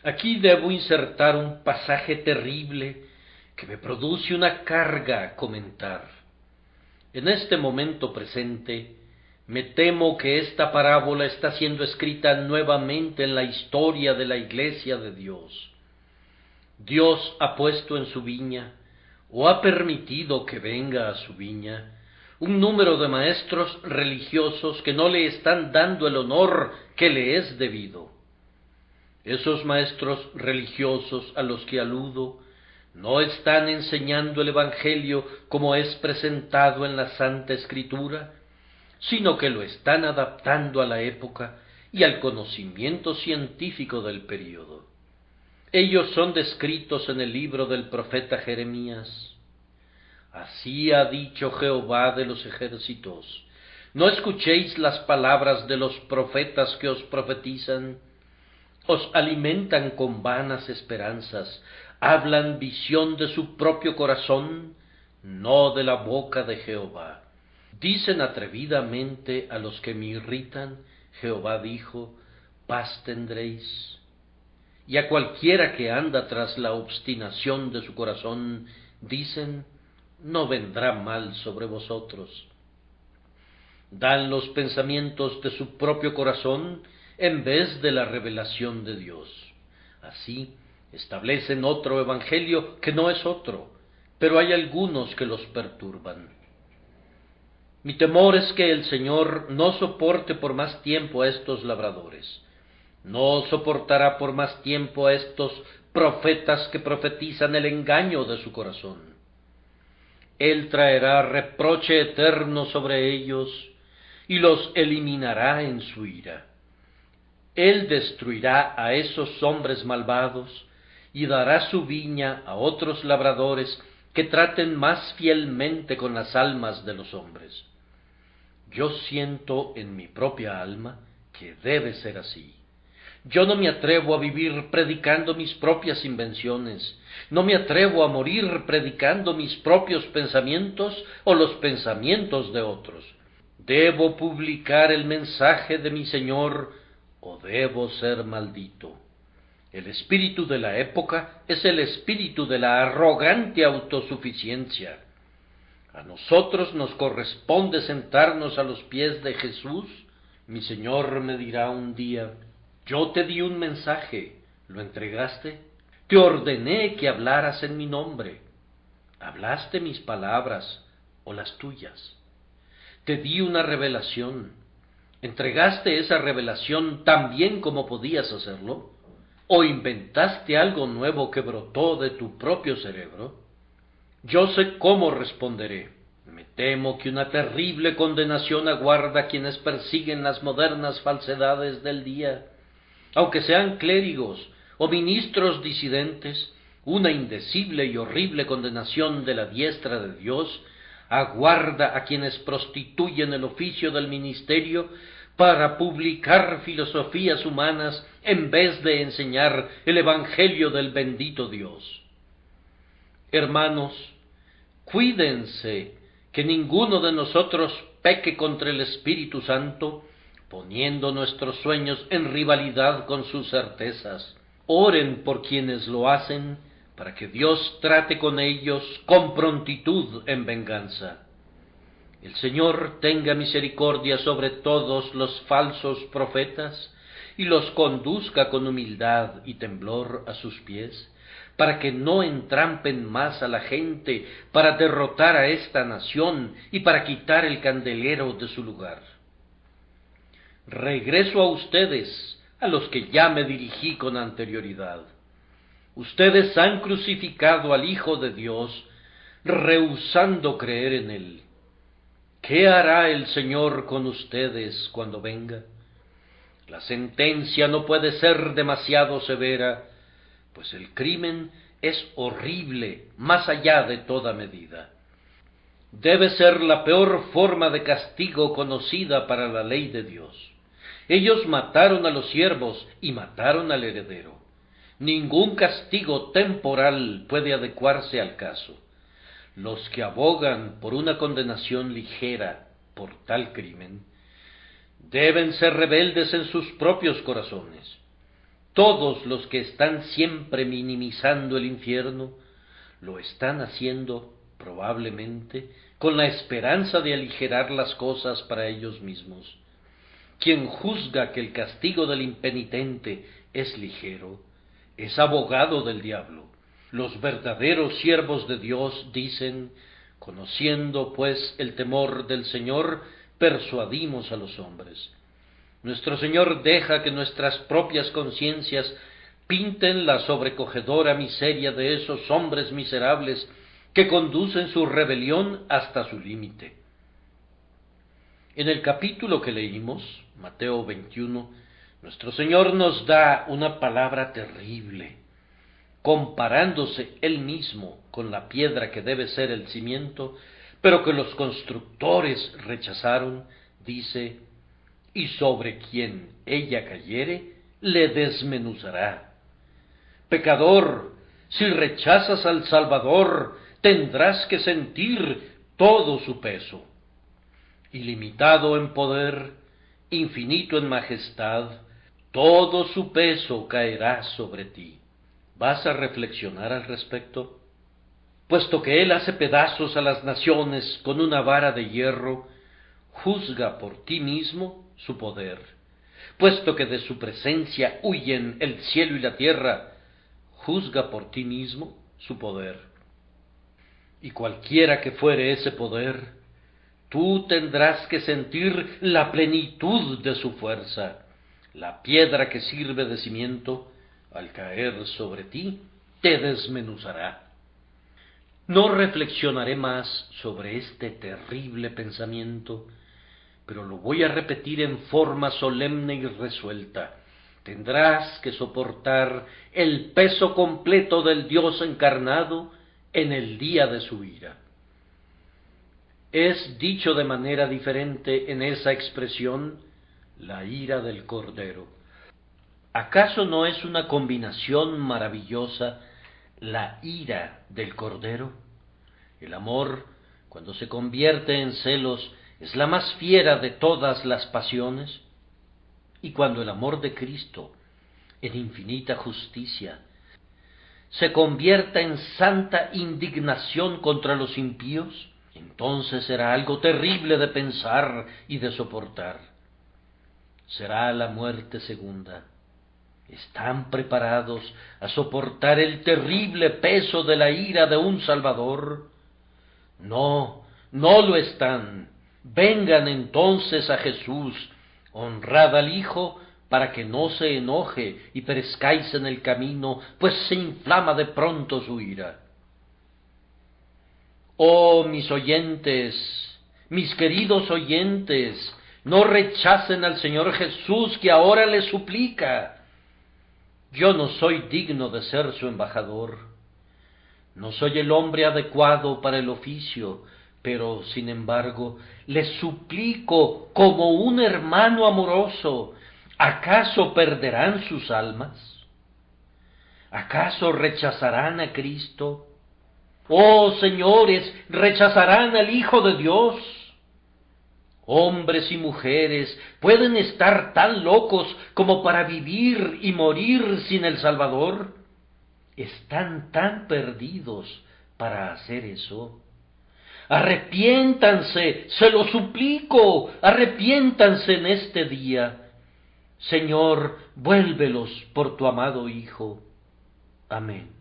Aquí debo insertar un pasaje terrible que me produce una carga comentar. En este momento presente, me temo que esta parábola está siendo escrita nuevamente en la historia de la Iglesia de Dios. Dios ha puesto en su viña, o ha permitido que venga a su viña, un número de maestros religiosos que no le están dando el honor que le es debido. Esos maestros religiosos a los que aludo no están enseñando el Evangelio como es presentado en la Santa Escritura, sino que lo están adaptando a la época y al conocimiento científico del período. Ellos son descritos en el libro del profeta Jeremías. Así ha dicho Jehová de los ejércitos: no escuchéis las palabras de los profetas que os profetizan. Os alimentan con vanas esperanzas, hablan visión de su propio corazón, no de la boca de Jehová. Dicen atrevidamente a los que me irritan: Jehová dijo, paz tendréis. Y a cualquiera que anda tras la obstinación de su corazón, dicen, no vendrá mal sobre vosotros. Dan los pensamientos de su propio corazón en vez de la revelación de Dios. Así establecen otro evangelio que no es otro, pero hay algunos que los perturban. Mi temor es que el Señor no soporte por más tiempo a estos labradores. No soportará por más tiempo a estos profetas que profetizan el engaño de su corazón. Él traerá reproche eterno sobre ellos y los eliminará en su ira. Él destruirá a esos hombres malvados y dará su viña a otros labradores que traten más fielmente con las almas de los hombres. Yo siento en mi propia alma que debe ser así. Yo no me atrevo a vivir predicando mis propias invenciones, no me atrevo a morir predicando mis propios pensamientos o los pensamientos de otros. Debo publicar el mensaje de mi Señor o debo ser maldito. El espíritu de la época es el espíritu de la arrogante autosuficiencia. A nosotros nos corresponde sentarnos a los pies de Jesús. Mi Señor me dirá un día: yo te di un mensaje, ¿lo entregaste? Te ordené que hablaras en mi nombre. ¿Hablaste mis palabras o las tuyas? Te di una revelación. ¿Entregaste esa revelación tan bien como podías hacerlo? ¿O inventaste algo nuevo que brotó de tu propio cerebro? Yo sé cómo responderé. Me temo que una terrible condenación aguarda a quienes persiguen las modernas falsedades del día. Aunque sean clérigos o ministros disidentes, una indecible y horrible condenación de la diestra de Dios aguarda a quienes prostituyen el oficio del ministerio para publicar filosofías humanas en vez de enseñar el evangelio del bendito Dios. Hermanos, cuídense que ninguno de nosotros peque contra el Espíritu Santo, poniendo nuestros sueños en rivalidad con sus certezas. Oren por quienes lo hacen, para que Dios trate con ellos con prontitud en venganza. El Señor tenga misericordia sobre todos los falsos profetas, y los conduzca con humildad y temblor a sus pies, para que no entrampen más a la gente, para derrotar a esta nación y para quitar el candelero de su lugar. Regreso a ustedes, a los que ya me dirigí con anterioridad. Ustedes han crucificado al Hijo de Dios, rehusando creer en Él. ¿Qué hará el Señor con ustedes cuando venga? La sentencia no puede ser demasiado severa, pues el crimen es horrible más allá de toda medida. Debe ser la peor forma de castigo conocida para la ley de Dios. Ellos mataron a los siervos y mataron al heredero. Ningún castigo temporal puede adecuarse al caso. Los que abogan por una condenación ligera por tal crimen deben ser rebeldes en sus propios corazones. Todos los que están siempre minimizando el infierno lo están haciendo probablemente con la esperanza de aligerar las cosas para ellos mismos. Quien juzga que el castigo del impenitente es ligero, es abogado del diablo. Los verdaderos siervos de Dios dicen: conociendo pues el temor del Señor, persuadimos a los hombres. Nuestro Señor deja que nuestras propias conciencias pinten la sobrecogedora miseria de esos hombres miserables que conducen su rebelión hasta su límite. En el capítulo que leímos, Mateo 21, nuestro Señor nos da una palabra terrible, comparándose Él mismo con la piedra que debe ser el cimiento, pero que los constructores rechazaron. Dice: y sobre quien ella cayere, le desmenuzará. Pecador, si rechazas al Salvador, tendrás que sentir todo su peso. Ilimitado en poder, infinito en majestad, todo su peso caerá sobre ti. ¿Vas a reflexionar al respecto? Puesto que Él hace pedazos a las naciones con una vara de hierro, juzga por ti mismo su poder. Puesto que de su presencia huyen el cielo y la tierra, juzga por ti mismo su poder. Y cualquiera que fuere ese poder, tú tendrás que sentir la plenitud de su fuerza. La piedra que sirve de cimiento, al caer sobre ti, te desmenuzará. No reflexionaré más sobre este terrible pensamiento, pero lo voy a repetir en forma solemne y resuelta. Tendrás que soportar el peso completo del Dios encarnado en el día de su ira. Es dicho de manera diferente en esa expresión, la ira del Cordero. ¿Acaso no es una combinación maravillosa la ira del Cordero? El amor, cuando se convierte en celos, es la más fiera de todas las pasiones. Y cuando el amor de Cristo, en infinita justicia, se convierta en santa indignación contra los impíos, entonces será algo terrible de pensar y de soportar. Será la muerte segunda. ¿Están preparados a soportar el terrible peso de la ira de un Salvador? No, no lo están. Vengan entonces a Jesús, honrad al Hijo, para que no se enoje y perezcáis en el camino, pues se inflama de pronto su ira. Oh, mis oyentes, mis queridos oyentes, no rechacen al Señor Jesús, que ahora les suplica. Yo no soy digno de ser su embajador, no soy el hombre adecuado para el oficio, pero sin embargo les suplico como un hermano amoroso. ¿Acaso perderán sus almas? ¿Acaso rechazarán a Cristo? Oh, señores, ¿rechazarán al Hijo de Dios? Hombres y mujeres pueden estar tan locos como para vivir y morir sin el Salvador. Están tan perdidos para hacer eso. Arrepiéntanse, se lo suplico, arrepiéntanse en este día. Señor, vuélvelos por tu amado Hijo. Amén.